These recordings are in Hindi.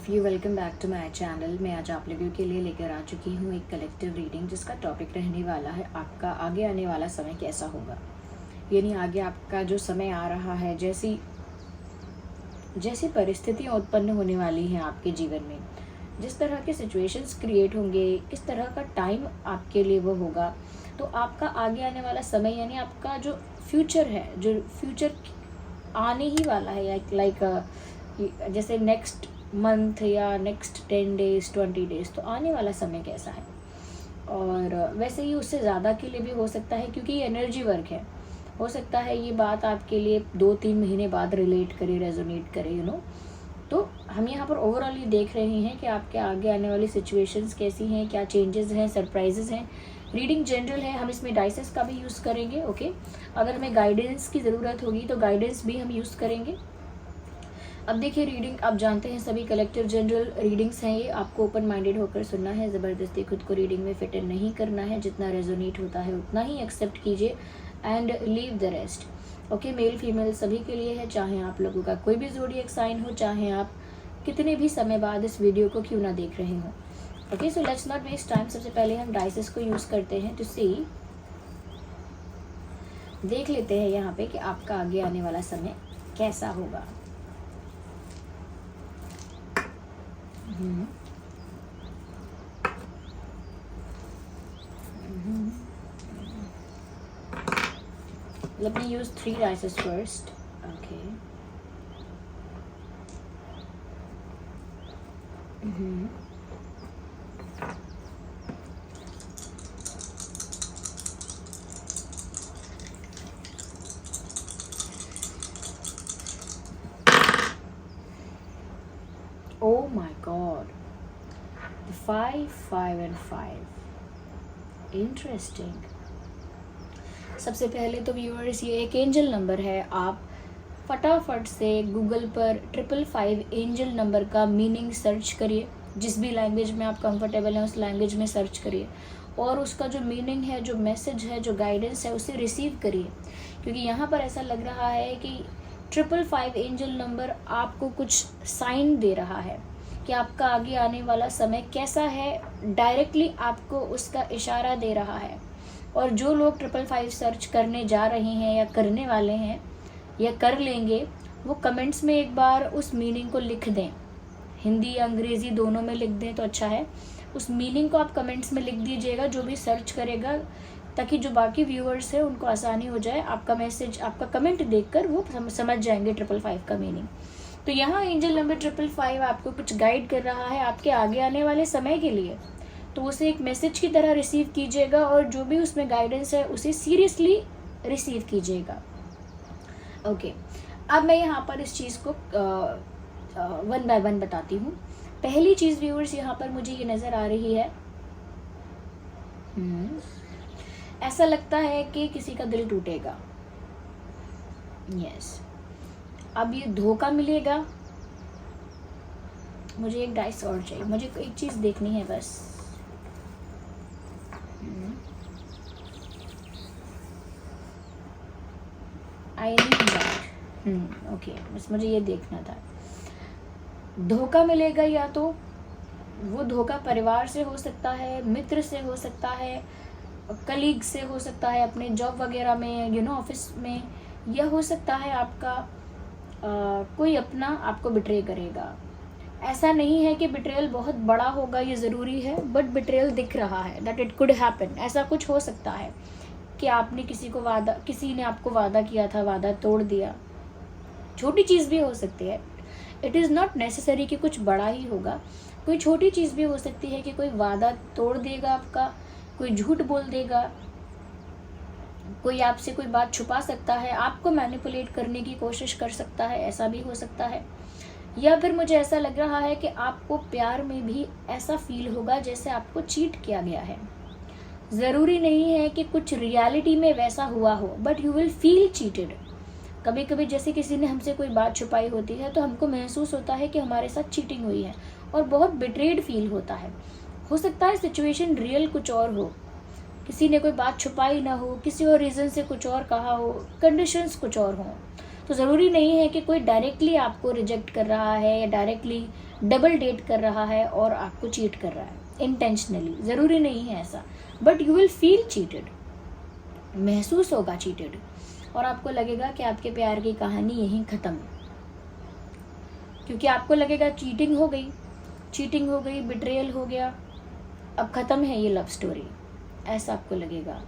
Of you, welcome back to my channel. मैं आज आप लोगों के लिए लेकर आ चुकी हूँ एक कलेक्टिव रीडिंग जिसका टॉपिक रहने वाला है आपका आगे आने वाला समय कैसा होगा। यानी आगे आपका जो समय आ रहा है, जैसी जैसी परिस्थितियाँ उत्पन्न होने वाली हैं आपके जीवन में, जिस तरह के सिचुएशंस क्रिएट होंगे, किस तरह का टाइम आपके लिए वो होगा। तो आपका आगे आने वाला समय यानी आपका जो फ्यूचर है, जो फ्यूचर आने ही वाला है, लाइक जैसे नेक्स्ट मंथ या नेक्स्ट 10 डेज 20 डेज, तो आने वाला समय कैसा है। और वैसे ही उससे ज़्यादा के लिए भी हो सकता है, क्योंकि ये एनर्जी वर्क है। हो सकता है ये बात आपके लिए 2-3 महीने बाद रिलेट करे, रेजोनेट करे, तो हम यहाँ पर ओवरऑल ये देख रहे हैं कि आपके आगे आने वाली सिचुएशंस कैसी हैं, क्या चेंजेस हैं, सरप्राइजेस हैं। रीडिंग जनरल है, हम इसमें डाइसेस का भी यूज़ करेंगे। ओके, अगर हमें गाइडेंस की ज़रूरत होगी तो गाइडेंस भी हम यूज़ करेंगे। अब देखिए, रीडिंग आप जानते हैं सभी कलेक्टिव जनरल रीडिंग्स हैं। ये आपको ओपन माइंडेड होकर सुनना है, ज़बरदस्ती खुद को रीडिंग में फिट इन नहीं करना है। जितना रेजोनेट होता है उतना ही एक्सेप्ट कीजिए and leave the rest. Okay, male female सभी के लिए है, चाहे आप लोगों का कोई भी ज़ोडिएक साइन हो, चाहे आप कितने भी समय बाद इस वीडियो को क्यों ना देख रहे हो। Okay, so let's not waste time. सबसे पहले हम डाइसेस को यूज़ करते हैं टू सी, देख लेते हैं यहाँ पे कि आपका आगे आने वाला समय कैसा होगा। Let me use 3 dices first. Okay. Oh my God. The 5, 5 and 5. Interesting. सबसे पहले तो व्यूअर्स, ये एक एंजल नंबर है। आप फटाफट से गूगल पर 555 एंजल नंबर का मीनिंग सर्च करिए। जिस भी लैंग्वेज में आप कंफर्टेबल हैं उस लैंग्वेज में सर्च करिए, और उसका जो मीनिंग है, जो मैसेज है, जो गाइडेंस है, उसे रिसीव करिए। क्योंकि यहाँ पर ऐसा लग रहा है कि 555 एंजल नंबर आपको कुछ साइन दे रहा है कि आपका आगे आने वाला समय कैसा है। डायरेक्टली आपको उसका इशारा दे रहा है। और जो लोग 555 सर्च करने जा रहे हैं या करने वाले हैं या कर लेंगे, वो कमेंट्स में एक बार उस मीनिंग को लिख दें। हिंदी या अंग्रेज़ी दोनों में लिख दें तो अच्छा है। उस मीनिंग को आप कमेंट्स में लिख दीजिएगा, जो भी सर्च करेगा, ताकि जो बाकी व्यूअर्स हैं उनको आसानी हो जाए। आपका मैसेज, आपका कमेंट देखकर वो समझ जाएंगे 555 का मीनिंग। तो यहाँ एंजल नंबर 555 आपको कुछ गाइड कर रहा है आपके आगे आने वाले समय के लिए। तो उसे एक मैसेज की तरह रिसीव कीजिएगा, और जो भी उसमें गाइडेंस है उसे सीरियसली रिसीव कीजिएगा। ओके, अब मैं यहाँ पर इस चीज़ को 1 बाय 1 बताती हूँ। पहली चीज़ व्यूअर्स, यहाँ पर मुझे ये नज़र आ रही है, ऐसा लगता है कि किसी का दिल टूटेगा। यस, अब ये धोखा मिलेगा। मुझे एक डाइस और चाहिए, मुझे एक चीज़ देखनी है बस। I need that. ओके, बस मुझे ये देखना था। धोखा मिलेगा, या तो वो धोखा परिवार से हो सकता है, मित्र से हो सकता है, कलीग से हो सकता है, अपने जॉब वगैरह में, ऑफिस में, या हो सकता है आपका कोई अपना आपको बिट्रे करेगा। ऐसा नहीं है कि बिट्रेयल बहुत बड़ा होगा, ये ज़रूरी है, बट बिट्रेयल दिख रहा है, दैट इट कुड हैपन। ऐसा कुछ हो सकता है कि आपने किसी ने आपको वादा किया था, वादा तोड़ दिया। छोटी चीज़ भी हो सकती है। इट इज़ नॉट नेसेसरी कि कुछ बड़ा ही होगा। कोई छोटी चीज़ भी हो सकती है कि कोई वादा तोड़ देगा आपका, कोई झूठ बोल देगा, कोई आपसे कोई बात छुपा सकता है, आपको मैनिपुलेट करने की कोशिश कर सकता है, ऐसा भी हो सकता है। या फिर मुझे ऐसा लग रहा है कि आपको प्यार में भी ऐसा फील होगा जैसे आपको चीट किया गया है। ज़रूरी नहीं है कि कुछ रियलिटी में वैसा हुआ हो, but you will feel cheated. कभी कभी जैसे किसी ने हमसे कोई बात छुपाई होती है तो हमको महसूस होता है कि हमारे साथ चीटिंग हुई है, और बहुत बिट्रेड फील होता है। हो सकता है सिचुएशन रियल कुछ और हो, किसी ने कोई बात छुपाई ना हो, किसी और रीज़न से कुछ और कहा हो, कंडीशंस कुछ और हों। तो ज़रूरी नहीं है कि कोई डायरेक्टली आपको रिजेक्ट कर रहा है या डायरेक्टली डबल डेट कर रहा है और आपको चीट कर रहा है इंटेंशनली, ज़रूरी नहीं है ऐसा, but you will feel cheated, महसूस होगा चीटेड, और आपको लगेगा कि आपके प्यार की कहानी यहीं ख़त्म, क्योंकि आपको लगेगा चीटिंग हो गई, बिट्रेयल हो गया, अब ख़त्म है ये लव स्टोरी, ऐसा आपको लगेगा।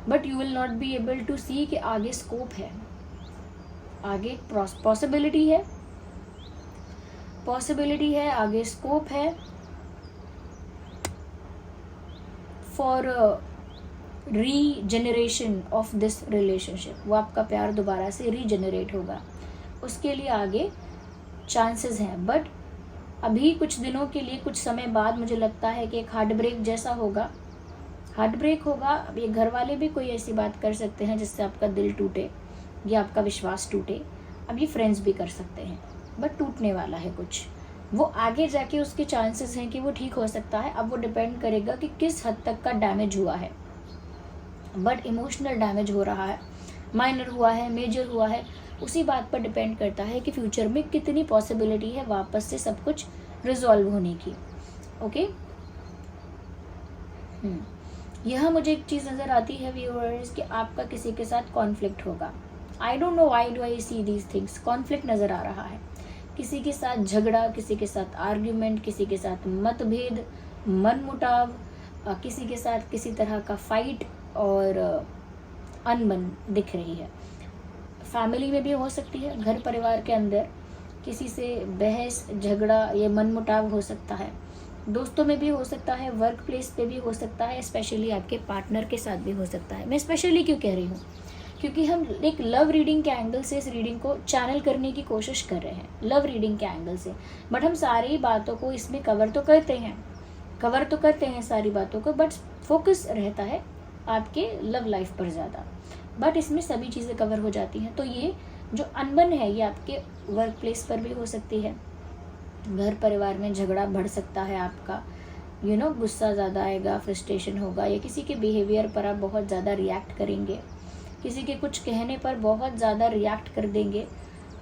But you will not be able to see कि आगे स्कोप है, आगे पॉसिबिलिटी है, आगे स्कोप है for regeneration of this relationship. वो आपका प्यार दोबारा से रीजेनरेट होगा, उसके लिए आगे चांसेस हैं। बट अभी कुछ दिनों के लिए, कुछ समय बाद मुझे लगता है कि एक हार्ट ब्रेक जैसा होगा, अब ये घर वाले भी कोई ऐसी बात कर सकते हैं जिससे आपका दिल टूटे या आपका विश्वास टूटे, अब ये फ्रेंड्स भी कर सकते हैं, बट टूटने वाला है कुछ, वो आगे जाके उसके चांसेस हैं कि वो ठीक हो सकता है। अब वो डिपेंड करेगा कि किस हद तक का डैमेज हुआ है, बट इमोशनल डैमेज हो रहा है, माइनर हुआ है, मेजर हुआ है, उसी बात पर डिपेंड करता है कि फ्यूचर में कितनी पॉसिबिलिटी है वापस से सब कुछ रिजॉल्व होने की। ओके, यह मुझे एक चीज़ नज़र आती है व्यूअर्स कि आपका किसी के साथ कॉन्फ्लिक्ट होगा। I don't know why do I see these things, conflict नज़र आ रहा है, किसी के साथ झगड़ा, किसी के साथ आर्ग्यूमेंट, किसी के साथ मतभेद, मनमुटाव, किसी के साथ किसी तरह का फाइट और अनबन दिख रही है। फैमिली में भी हो सकती है, घर परिवार के अंदर किसी से बहस, झगड़ा या मनमुटाव हो सकता है, दोस्तों में भी हो सकता है, वर्क प्लेस पे भी हो सकता है, स्पेशली आपके पार्टनर के साथ भी हो सकता है। मैं स्पेशली क्यों कह रही हूँ, क्योंकि हम एक लव रीडिंग के एंगल से इस रीडिंग को चैनल करने की कोशिश कर रहे हैं, लव रीडिंग के एंगल से, बट हम सारी बातों को इसमें कवर तो करते हैं सारी बातों को, बट फोकस रहता है आपके लव लाइफ पर ज़्यादा, बट इसमें सभी चीज़ें कवर हो जाती हैं। तो ये जो अनबन है ये आपके वर्क प्लेस पर भी हो सकती है, घर परिवार में झगड़ा बढ़ सकता है आपका, गुस्सा ज़्यादा आएगा, फ्रस्ट्रेशन होगा, या किसी के बिहेवियर पर आप बहुत ज़्यादा रिएक्ट करेंगे, किसी के कुछ कहने पर बहुत ज़्यादा रिएक्ट कर देंगे,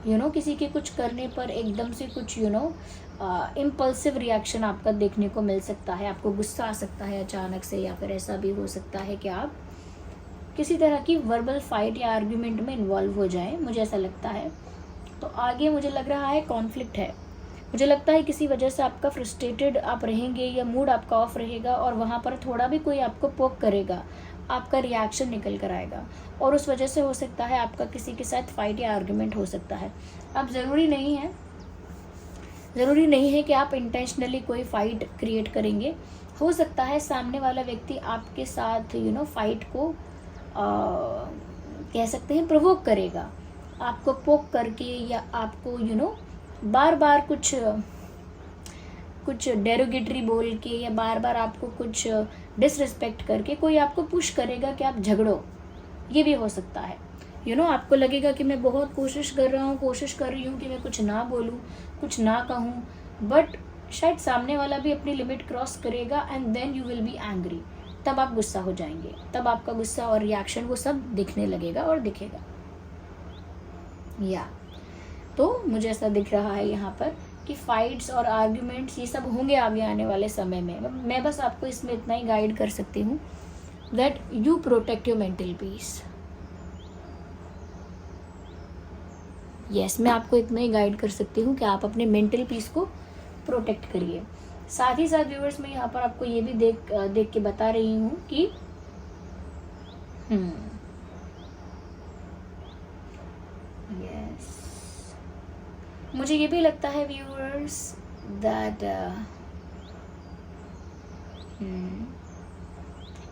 किसी के कुछ करने पर एकदम से कुछ इम्पल्सिव रिएक्शन आपका देखने को मिल सकता है, आपको गुस्सा आ सकता है अचानक से, या फिर ऐसा भी हो सकता है कि आप किसी तरह की वर्बल फाइट या आर्ग्यूमेंट में इन्वॉल्व हो जाएं, मुझे ऐसा लगता है। तो आगे मुझे लग रहा है कॉन्फ्लिक्ट है, मुझे लगता है किसी वजह से आपका फ्रस्ट्रेटेड आप रहेंगे या मूड आपका ऑफ रहेगा, और वहाँ पर थोड़ा भी कोई आपको पोक करेगा, आपका रिएक्शन निकल कर आएगा, और उस वजह से हो सकता है आपका किसी के साथ फाइट या आर्ग्यूमेंट हो सकता है। अब ज़रूरी नहीं है कि आप इंटेंशनली कोई फाइट क्रिएट करेंगे, हो सकता है सामने वाला व्यक्ति आपके साथ फाइट को कह सकते हैं प्रोवोक करेगा, आपको पोक करके, या आपको बार बार कुछ डेरोगेटरी बोल के, या बार बार आपको कुछ डिसरिस्पेक्ट करके कोई आपको पुश करेगा कि आप झगड़ो, ये भी हो सकता है। आपको लगेगा कि मैं बहुत कोशिश कर रही हूँ कि मैं कुछ ना बोलूँ, कुछ ना कहूँ, बट शायद सामने वाला भी अपनी लिमिट क्रॉस करेगा, and then you will be angry, तब आप गुस्सा हो जाएंगे, तब आपका गुस्सा और रिएक्शन वो सब दिखने लगेगा और दिखेगा। तो मुझे ऐसा दिख रहा है यहाँ पर कि फाइट्स और आर्ग्यूमेंट्स ये सब होंगे आगे आने वाले समय में। मैं बस आपको इसमें इतना ही गाइड कर सकती हूँ that you protect your mental peace. Yes, मैं आपको इतना ही गाइड कर सकती हूँ कि आप अपने मेंटल पीस को प्रोटेक्ट करिए। साथ ही साथ व्यूअर्स, मैं यहाँ पर आपको ये भी देख के बता रही हूँ कि यस, मुझे ये भी लगता है व्यूअर्स दैट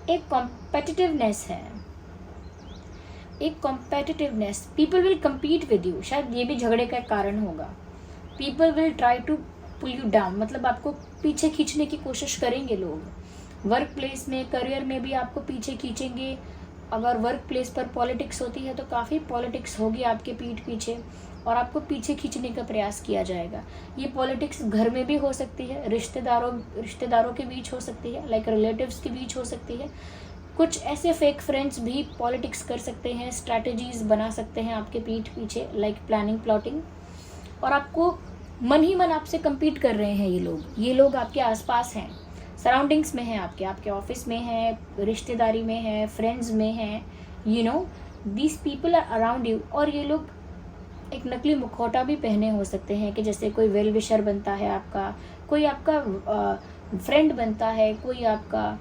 एक कॉम्पिटिटिवनेस है, people will compete with you, शायद ये भी झगड़े का कारण होगा। People will try to pull you down, मतलब आपको पीछे खींचने की कोशिश करेंगे लोग। वर्क प्लेस में, करियर में भी आपको पीछे खींचेंगे। अगर वर्क प्लेस पर पॉलिटिक्स होती है तो काफ़ी पॉलिटिक्स होगी आपके पीठ पीछे, और आपको पीछे खींचने का प्रयास किया जाएगा। ये पॉलिटिक्स घर में भी हो सकती है, रिश्तेदारों के बीच हो सकती है, लाइक रिलेटिव्स के बीच हो सकती है। कुछ ऐसे फेक फ्रेंड्स भी पॉलिटिक्स कर सकते हैं, स्ट्रैटेजीज बना सकते हैं आपके पीठ पीछे, लाइक प्लानिंग प्लॉटिंग, और आपको मन ही मन आपसे compete कर रहे हैं। ये लोग आपके आसपास हैं, सराउंडिंग्स में हैं, आपके ऑफिस में हैं, रिश्तेदारी में हैं, फ्रेंड्स में हैं, these people are around you. और ये लोग एक नकली मुखौटा भी पहने हो सकते हैं कि जैसे कोई वेल विशर बनता है आपका, कोई आपका फ्रेंड बनता है, कोई आपका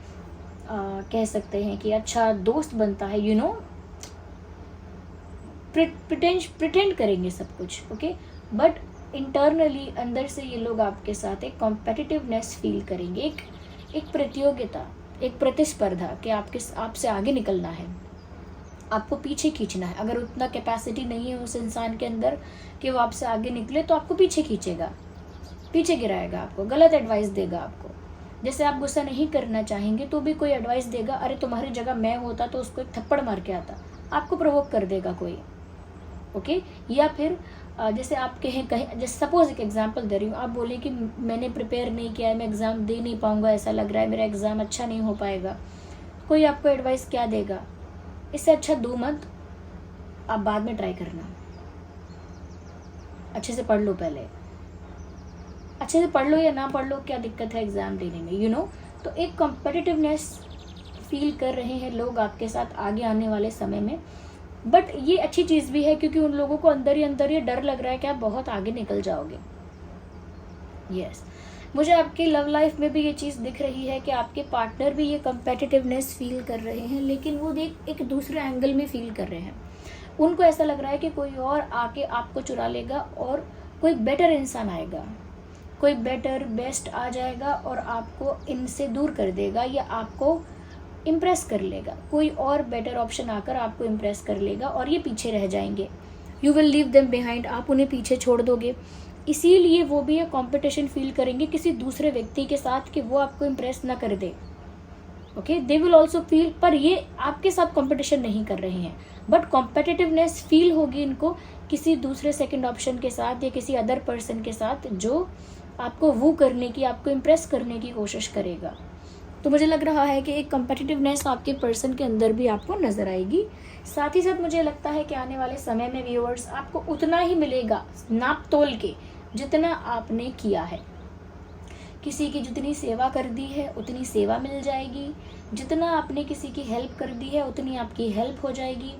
कह सकते हैं कि अच्छा दोस्त बनता है, प्रिटेंड करेंगे सब कुछ, ओके। बट इंटरनली अंदर से ये लोग आपके साथ एक कॉम्पिटिटिवनेस फील करेंगे, एक प्रतियोगिता, एक प्रतिस्पर्धा कि आपसे आगे निकलना है, आपको पीछे खींचना है। अगर उतना कैपेसिटी नहीं है उस इंसान के अंदर कि वो आपसे आगे निकले, तो आपको पीछे खींचेगा, पीछे गिराएगा, आपको गलत एडवाइस देगा। आपको जैसे आप गुस्सा नहीं करना चाहेंगे तो भी कोई एडवाइस देगा, अरे तुम्हारी जगह मैं होता तो उसको एक थप्पड़ मार के आता, आपको प्रोवोक कर देगा कोई, ओके। या फिर जैसे आप कहें जैसे सपोज एक एग्जांपल दे रही हूँ, आप बोले कि मैंने प्रिपेयर नहीं किया है, मैं एग्ज़ाम दे नहीं पाऊँगा, ऐसा लग रहा है मेरा एग्ज़ाम अच्छा नहीं हो पाएगा, कोई आपको एडवाइस क्या देगा? इससे अच्छा दो मत, आप बाद में ट्राई करना, अच्छे से पढ़ लो, पहले अच्छे से पढ़ लो या ना पढ़ लो, क्या दिक्कत है एग्ज़ाम देने में, तो एक कॉम्पिटिटिवनेस फील कर रहे हैं लोग आपके साथ आगे आने वाले समय में। बट ये अच्छी चीज़ भी है क्योंकि उन लोगों को अंदर ही अंदर ये डर लग रहा है कि आप बहुत आगे निकल जाओगे। यस, मुझे आपकी लव लाइफ में भी ये चीज़ दिख रही है कि आपके पार्टनर भी ये कम्पेटिटिवनेस फील कर रहे हैं, लेकिन वो एक दूसरे एंगल में फील कर रहे हैं। उनको ऐसा लग रहा है कि कोई और आके आपको चुरा लेगा और कोई बेटर इंसान आएगा, कोई बेटर बेस्ट आ जाएगा और आपको इनसे दूर कर देगा या आपको इम्प्रेस कर लेगा। कोई और बेटर ऑप्शन आकर आपको इम्प्रेस कर लेगा और ये पीछे रह जाएंगे। You will leave them behind, आप उन्हें पीछे छोड़ दोगे। इसीलिए वो भी एक कंपटीशन फील करेंगे किसी दूसरे व्यक्ति के साथ कि वो आपको इम्प्रेस ना कर दे, okay. They will also feel, पर ये आपके साथ कंपटीशन नहीं कर रहे हैं, बट कॉम्पिटिटिवनेस फील होगी इनको किसी दूसरे सेकंड ऑप्शन के साथ या किसी अदर पर्सन के साथ जो आपको वो करने की, आपको इम्प्रेस करने की कोशिश करेगा। तो मुझे लग रहा है कि एक कम्पिटिटिवनेस आपके पर्सन के अंदर भी आपको नज़र आएगी। साथ ही साथ मुझे लगता है कि आने वाले समय में व्यूअर्स आपको उतना ही मिलेगा नाप तोल के जितना आपने किया है। किसी की जितनी सेवा कर दी है उतनी सेवा मिल जाएगी, जितना आपने किसी की हेल्प कर दी है उतनी आपकी हेल्प हो जाएगी,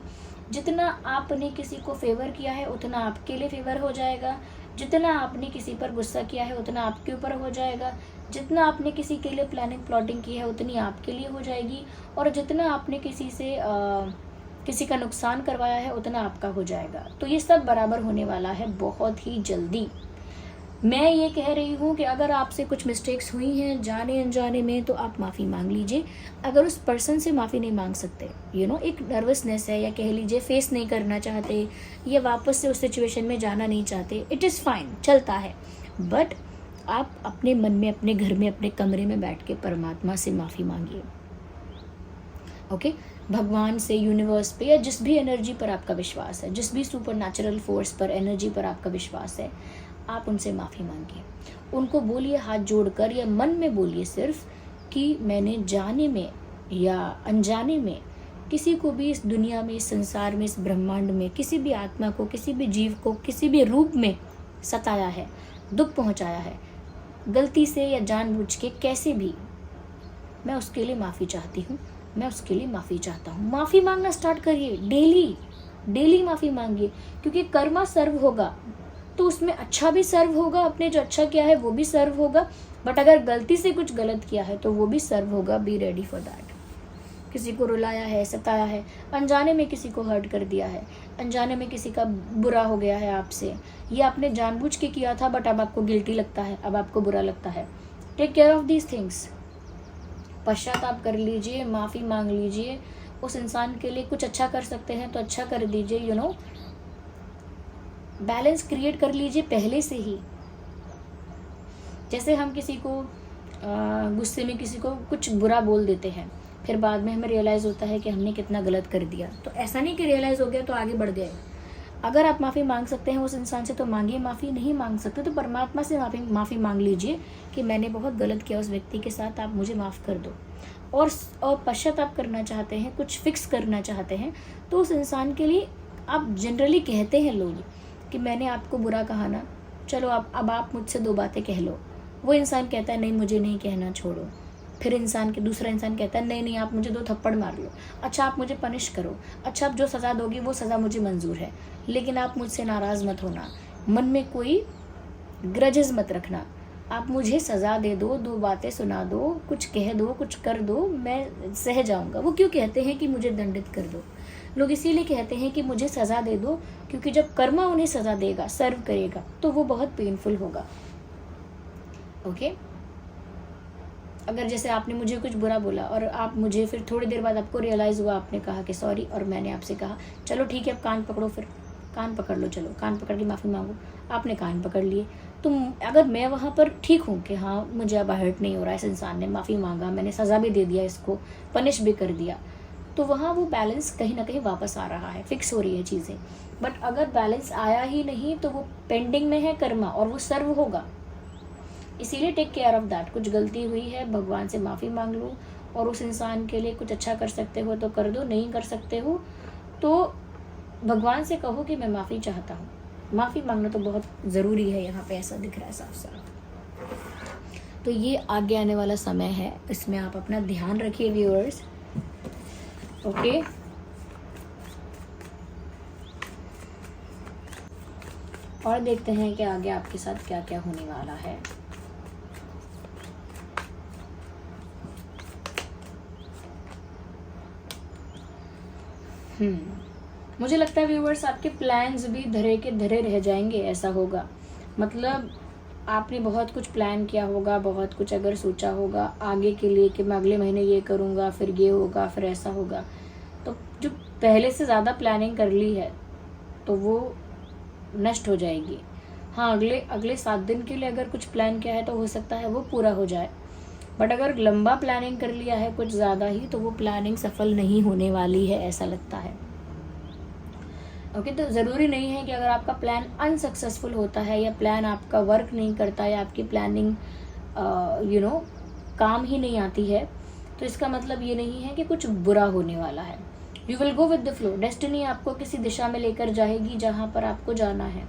जितना आपने किसी को फेवर किया है उतना आपके लिए फेवर हो जाएगा, जितना आपने किसी पर गुस्सा किया है उतना आपके ऊपर हो जाएगा, जितना आपने किसी के लिए प्लानिंग प्लॉटिंग की है उतनी आपके लिए हो जाएगी, और जितना आपने किसी का नुकसान करवाया है उतना आपका हो जाएगा। तो ये सब बराबर होने वाला है बहुत ही जल्दी। मैं ये कह रही हूँ कि अगर आपसे कुछ मिस्टेक्स हुई हैं जाने अनजाने में तो आप माफ़ी मांग लीजिए। अगर उस पर्सन से माफ़ी नहीं मांग सकते, एक नर्वसनेस है या कह लीजिए फेस नहीं करना चाहते या वापस से उस सिचुएशन में जाना नहीं चाहते, इट इज़ फाइन, चलता है। बट आप अपने मन में, अपने घर में, अपने कमरे में बैठ के परमात्मा से माफ़ी मांगिए, ओके। भगवान से, यूनिवर्स पे, या जिस भी एनर्जी पर आपका विश्वास है, जिस भी सुपर नेचुरल फोर्स पर, एनर्जी पर आपका विश्वास है, आप उनसे माफ़ी मांगिए। उनको बोलिए हाथ जोड़कर या मन में बोलिए सिर्फ कि मैंने जाने में या अनजाने में किसी को भी इस दुनिया में, इस संसार में, इस ब्रह्मांड में किसी भी आत्मा को, किसी भी जीव को किसी भी रूप में सताया है, दुख पहुंचाया है, गलती से या जानबूझ के कैसे भी, मैं उसके लिए माफ़ी चाहती हूँ, मैं उसके लिए माफ़ी चाहता हूँ। माफ़ी मांगना स्टार्ट करिए, डेली माफ़ी मांगिए, क्योंकि कर्मा सर्व होगा तो उसमें अच्छा भी सर्व होगा, आपने जो अच्छा किया है वो भी सर्व होगा, बट अगर गलती से कुछ गलत किया है तो वो भी सर्व होगा। Be ready for that. किसी को रुलाया है, सताया है, अनजाने में किसी को हर्ट कर दिया है, अनजाने में किसी का बुरा हो गया है आपसे, ये आपने जानबूझ के किया था बट अब आपको गिल्टी लगता है, अब आपको बुरा लगता है। Take care of these things, पश्चाताप कर लीजिए, माफ़ी मांग लीजिए। उस इंसान के लिए कुछ अच्छा कर सकते हैं तो अच्छा कर दीजिए, बैलेंस क्रिएट कर लीजिए पहले से ही। जैसे हम किसी को गुस्से में किसी को कुछ बुरा बोल देते हैं, फिर बाद में हमें रियलाइज़ होता है कि हमने कितना गलत कर दिया, तो ऐसा नहीं कि रियलाइज़ हो गया तो आगे बढ़ गए। अगर आप माफ़ी मांग सकते हैं उस इंसान से तो मांगिए माफ़ी, नहीं मांग सकते तो परमात्मा से माफ़ी मांग लीजिए कि मैंने बहुत गलत किया उस व्यक्ति के साथ, आप मुझे माफ़ कर दो। और पश्चाताप करना चाहते हैं, कुछ फिक्स करना चाहते हैं, तो उस इंसान के लिए आप जनरली कहते हैं लोग कि मैंने आपको बुरा कहा ना, चलो अब आप मुझसे 2 बातें कह लो। वो इंसान कहता है नहीं मुझे नहीं कहना, छोड़ो। फिर दूसरा इंसान कहता है नहीं नहीं आप मुझे 2 थप्पड़ मार लो, अच्छा आप मुझे पनिश करो, अच्छा आप जो सज़ा दोगी वो सज़ा मुझे मंजूर है, लेकिन आप मुझसे नाराज़ मत होना, मन में कोई ग्रजेस मत रखना, आप मुझे सज़ा दे दो, 2 बातें सुना दो, कुछ कह दो, कुछ कर दो, मैं सह जाऊंगा। वो क्यों कहते हैं कि मुझे दंडित कर दो? लोग इसीलिए कहते हैं कि मुझे सज़ा दे दो, क्योंकि जब कर्मा उन्हें सज़ा देगा, सर्व करेगा, तो वो बहुत पेनफुल होगा। ओके, अगर जैसे आपने मुझे कुछ बुरा बोला और आप मुझे फिर थोड़ी देर बाद आपको रियलाइज़ हुआ, आपने कहा कि सॉरी, और मैंने आपसे कहा चलो ठीक है अब कान पकड़ो, फिर कान पकड़ लो, चलो कान पकड़ के माफ़ी मांगो, आपने कान पकड़ लिए, तो अगर मैं वहाँ पर ठीक हूँ कि हाँ मुझे अब हर्ट नहीं हो रहा है, इस इंसान ने माफ़ी मांगा, मैंने सज़ा भी दे दिया, इसको पनिश भी कर दिया, तो वहाँ वो बैलेंस कहीं ना कहीं वापस आ रहा है, फिक्स हो रही है चीज़ें। बट अगर बैलेंस आया ही नहीं तो वो पेंडिंग में है कर्मा, और वो सर्व होगा। इसीलिए टेक केयर ऑफ दैट। कुछ गलती हुई है, भगवान से माफ़ी मांग लो, और उस इंसान के लिए कुछ अच्छा कर सकते हो तो कर दो, नहीं कर सकते हो तो भगवान से कहो कि मैं माफ़ी चाहता हूँ। माफ़ी मांगना तो बहुत ज़रूरी है, यहाँ पे ऐसा दिख रहा है साफ साफ। तो ये आगे आने वाला समय है, इसमें आप अपना ध्यान रखिए व्यूअर्स। ओके, और देखते हैं कि आगे आपके साथ क्या क्या होने वाला है। मुझे लगता है व्यूवर्स आपके प्लान्स भी धरे के धरे रह जाएंगे, ऐसा होगा। मतलब आपने बहुत कुछ प्लान किया होगा, बहुत कुछ अगर सोचा होगा आगे के लिए कि मैं अगले महीने ये करूँगा, फिर ये होगा, फिर ऐसा होगा, तो जो पहले से ज़्यादा प्लानिंग कर ली है तो वो नष्ट हो जाएगी। हाँ, अगले 7 दिन के लिए अगर कुछ प्लान किया है तो हो सकता है वो पूरा हो जाए, बट अगर लंबा प्लानिंग कर लिया है कुछ ज़्यादा ही, तो वो प्लानिंग सफल नहीं होने वाली है, ऐसा लगता है। ओके, तो ज़रूरी नहीं है कि अगर आपका प्लान अनसक्सेसफुल होता है, या प्लान आपका वर्क नहीं करता, या आपकी प्लानिंग काम ही नहीं आती है, तो इसका मतलब ये नहीं है कि कुछ बुरा होने वाला है। You will go with the flow. Destiny आपको किसी दिशा में लेकर जाएगी जहाँ पर आपको जाना है।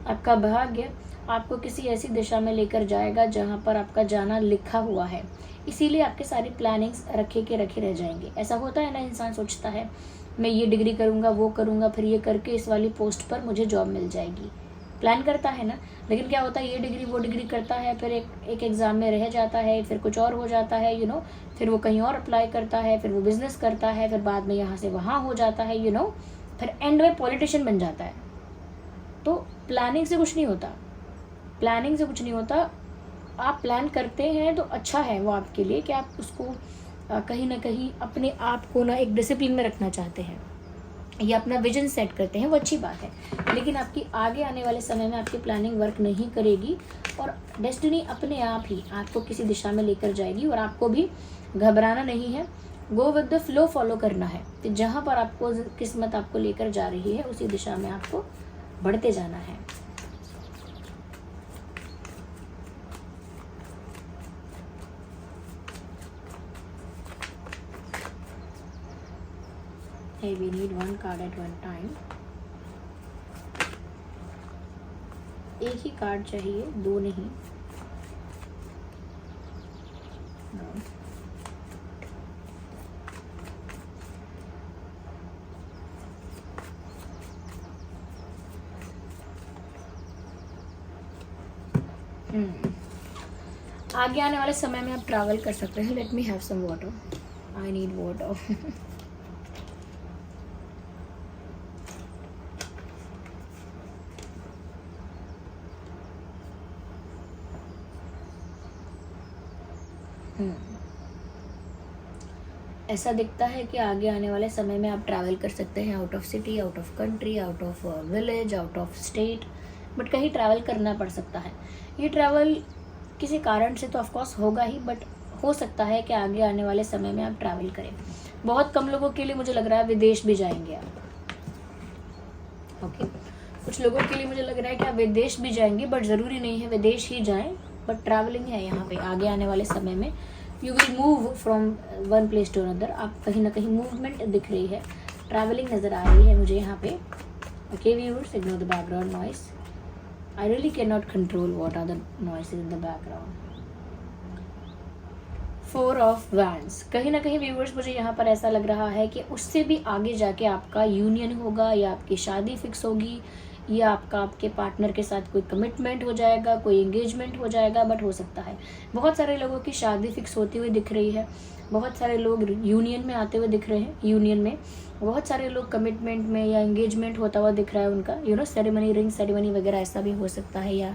आपका भाग्य आपको किसी ऐसी दिशा में लेकर जाएगा जहाँ पर आपका जाना लिखा हुआ है। इसीलिए आपके सारी प्लानिंग्स रखे के रखे रह जाएंगे। ऐसा होता है ना, इंसान सोचता है मैं ये डिग्री करूँगा, वो करूँगा, फिर ये करके इस वाली पोस्ट पर मुझे जॉब मिल जाएगी, प्लान करता है ना। लेकिन क्या होता है, ये डिग्री वो डिग्री करता है, फिर एक एग्ज़ाम में रह जाता है, फिर कुछ और हो जाता है, फिर वो कहीं और अप्लाई करता है, फिर वो बिज़नेस करता है, फिर बाद में यहाँ से वहाँ हो जाता है, फिर एंड में पॉलिटिशियन बन जाता है। तो प्लानिंग से कुछ नहीं होता, प्लानिंग से कुछ नहीं होता। आप प्लान करते हैं तो अच्छा है वो आपके लिए, कि आप उसको कहीं ना कहीं अपने आप को ना एक डिसिप्लिन में रखना चाहते हैं, या अपना विजन सेट करते हैं, वो अच्छी बात है। लेकिन आपकी आगे आने वाले समय में आपकी प्लानिंग वर्क नहीं करेगी, और डेस्टिनी अपने आप ही आपको किसी दिशा में लेकर जाएगी, और आपको भी घबराना नहीं है, go with the flow follow करना है। तो जहाँ पर आपको किस्मत आपको लेकर जा रही है उसी दिशा में आपको बढ़ते जाना है। Hey, we need 1 card at one time. एक ही कार्ड चाहिए, 2 नहीं। आगे आने वाले समय में आप ट्रैवल कर सकते हैं। Let me have some water, I need water. ऐसा दिखता है कि आगे आने वाले समय में आप ट्रैवल कर सकते हैं, out of city, out of country, out of village, out of state, but कहीं ट्रैवल करना पड़ सकता है। ये ट्रैवल किसी कारण से तो ऑफकोर्स होगा ही, बट हो सकता है कि आगे आने वाले समय में आप ट्रैवल करें। बहुत कम लोगों के लिए मुझे लग रहा है विदेश भी जाएंगे आप। ओके, कुछ लोगों के लिए मुझे लग रहा है कि आप विदेश भी जाएंगे, बट ज़रूरी नहीं है विदेश ही जाएं, बट ट्रैवलिंग है यहाँ पे आगे आने वाले समय में। You will move from one place to another, आप कहीं ना कहीं मूवमेंट दिख रही है, ट्रैवलिंग नज़र आ रही है मुझे यहाँ पे। Okay viewers, ignore the background noise, I really can not control what are the noises in the background. 4 of wands, कहीं ना कहीं व्यूअर्स मुझे यहाँ पर ऐसा लग रहा है कि उससे भी आगे जाके आपका यूनियन होगा या आपकी शादी फिक्स होगी या आपका आपके पार्टनर के साथ कोई कमिटमेंट हो जाएगा, कोई एंगेजमेंट हो जाएगा। बट हो सकता है बहुत सारे लोगों की शादी फिक्स होती हुई दिख रही है, बहुत सारे लोग यूनियन में आते हुए दिख रहे हैं, यूनियन में बहुत सारे लोग कमिटमेंट में या एंगेजमेंट होता हुआ दिख रहा है उनका, you know ceremony, ring ceremony वगैरह ऐसा भी हो सकता है या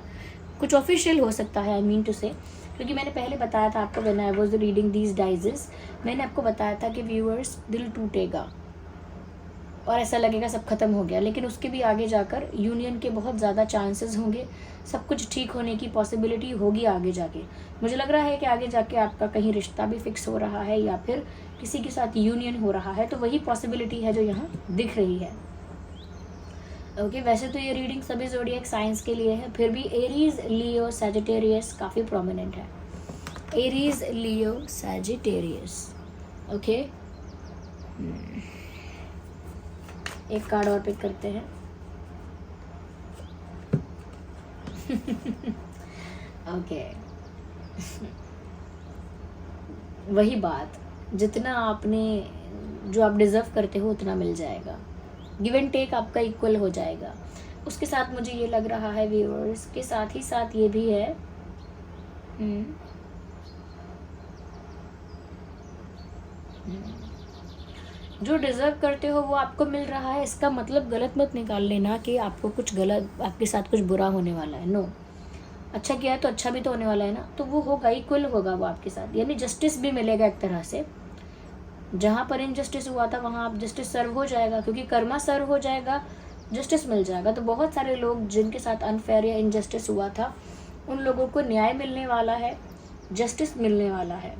कुछ ऑफिशियल हो सकता है, आई मीन टू से। क्योंकि मैंने पहले बताया था आपको, when I was reading these digests, मैंने आपको बताया था कि व्यूअर्स दिल टूटेगा और ऐसा लगेगा सब खत्म हो गया, लेकिन उसके भी आगे जाकर यूनियन के बहुत ज़्यादा चांसेस होंगे, सब कुछ ठीक होने की पॉसिबिलिटी होगी आगे जाके। मुझे लग रहा है कि आगे जाके आपका कहीं रिश्ता भी फिक्स हो रहा है या फिर किसी के साथ यूनियन हो रहा है, तो वही पॉसिबिलिटी है जो यहाँ दिख रही है। ओके वैसे तो ये रीडिंग सभी ज़ोडिएक साइंस के लिए है, फिर भी एरीज, लियो, सैजिटेरियस काफ़ी प्रोमिनेंट है। एरीज, लियो, सैजिटेरियस। ओके एक कार्ड और पिक करते हैं। ओके वही बात, जितना आपने, जो आप डिजर्व करते हो उतना मिल जाएगा, गिव एंड टेक आपका इक्वल हो जाएगा। उसके साथ मुझे ये लग रहा है व्यूअर्स के साथ ही साथ ये भी है जो डिजर्व करते हो वो आपको मिल रहा है। इसका मतलब गलत मत निकाल लेना कि आपको कुछ गलत, आपके साथ कुछ बुरा होने वाला है। नो, अच्छा किया है तो अच्छा भी तो होने वाला है ना, तो वो होगा, इक्वल होगा वो आपके साथ, यानी जस्टिस भी मिलेगा एक तरह से। जहाँ पर इनजस्टिस हुआ था वहाँ आप जस्टिस सर्व हो जाएगा, क्योंकि कर्मा सर्व हो जाएगा, जस्टिस मिल जाएगा। तो बहुत सारे लोग जिनके साथ अनफेयर या इनजस्टिस हुआ था उन लोगों को न्याय मिलने वाला है, जस्टिस मिलने वाला है।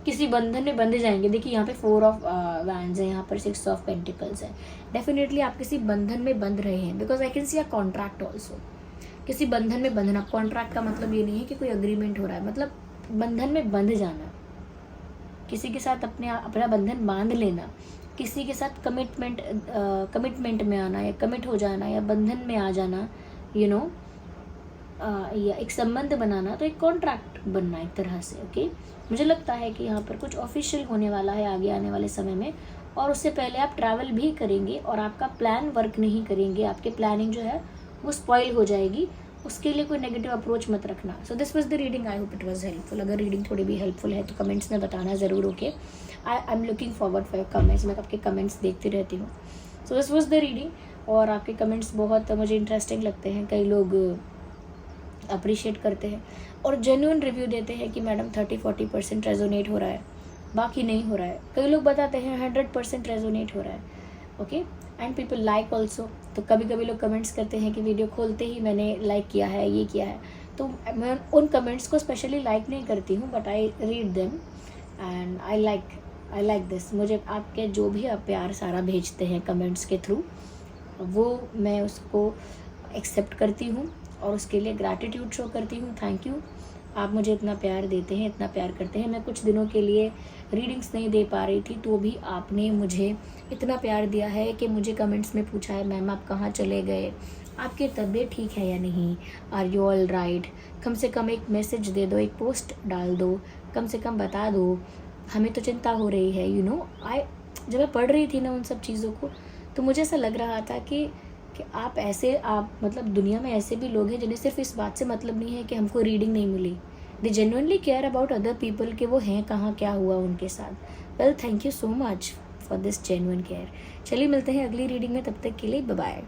किसी बंधन में बंधे जाएंगे। देखिए यहाँ पे 4 ऑफ वैंड्स है, यहाँ पर 6 ऑफ पेंटिकल्स है। डेफिनेटली आप किसी बंधन में बंध रहे हैं, because I can see a contract also. किसी बंधन में बंधना, कॉन्ट्रैक्ट का मतलब ये नहीं है कि कोई अग्रीमेंट हो रहा है, मतलब बंधन में बंध जाना, किसी के साथ अपना बंधन बांध लेना, किसी के साथ कमिटमेंट में आना या कमिट हो जाना या बंधन में आ जाना, यू नो, या एक संबंध बनाना, तो एक कॉन्ट्रैक्ट बनना एक तरह से। ओके मुझे लगता है कि यहाँ पर कुछ ऑफिशियल होने वाला है आगे आने वाले समय में, और उससे पहले आप ट्रैवल भी करेंगे और आपका प्लान वर्क नहीं करेंगे, आपके प्लानिंग जो है वो स्पॉइल हो जाएगी। उसके लिए कोई नेगेटिव अप्रोच मत रखना। So this was the reading, I hope it was helpful. अगर रीडिंग थोड़ी भी हेल्पफुल है तो कमेंट्स में बताना ज़रूर। Okay I am looking forward for comments, मैं आपके कमेंट्स देखती रहती हूँ। So this was the reading, और आपके कमेंट्स बहुत मुझे इंटरेस्टिंग लगते हैं, कई लोग अप्रिशिएट करते हैं और जेन्युइन रिव्यू देते हैं कि मैडम 30-40% रेजोनेट हो रहा है, बाकी नहीं हो रहा है। कई लोग बताते हैं 100% रेजोनेट हो रहा है। Okay and people like also. तो कभी कभी लोग कमेंट्स करते हैं कि वीडियो खोलते ही मैंने लाइक किया है, ये किया है, तो मैं उन कमेंट्स को स्पेशली लाइक नहीं करती हूँ, but I read them and I like this. मुझे आपके जो भी आप प्यार सारा भेजते हैं कमेंट्स के थ्रू, वो मैं उसको एक्सेप्ट करती हूँ और उसके लिए ग्रैटिट्यूड शो करती हूँ। थैंक यू, आप मुझे इतना प्यार देते हैं, इतना प्यार करते हैं। मैं कुछ दिनों के लिए रीडिंग्स नहीं दे पा रही थी, तो भी आपने मुझे इतना प्यार दिया है कि मुझे कमेंट्स में पूछा है, मैम आप कहाँ चले गए, आपकी तबीयत ठीक है या नहीं, आर यू ऑल राइट। कम से कम एक मैसेज दे दो, एक पोस्ट डाल दो, कम से कम बता दो, हमें तो चिंता हो रही है। यू नो जब मैं पढ़ रही थी ना उन सब चीज़ों को, तो मुझे ऐसा लग रहा था कि आप मतलब दुनिया में ऐसे भी लोग हैं जिन्हें सिर्फ इस बात से मतलब नहीं है कि हमको रीडिंग नहीं मिली, they genuinely care about other people कि वो हैं कहाँ, क्या हुआ उनके साथ। Well thank you so much for this genuine care. चलिए मिलते हैं अगली रीडिंग में, तब तक के लिए बाय बाय।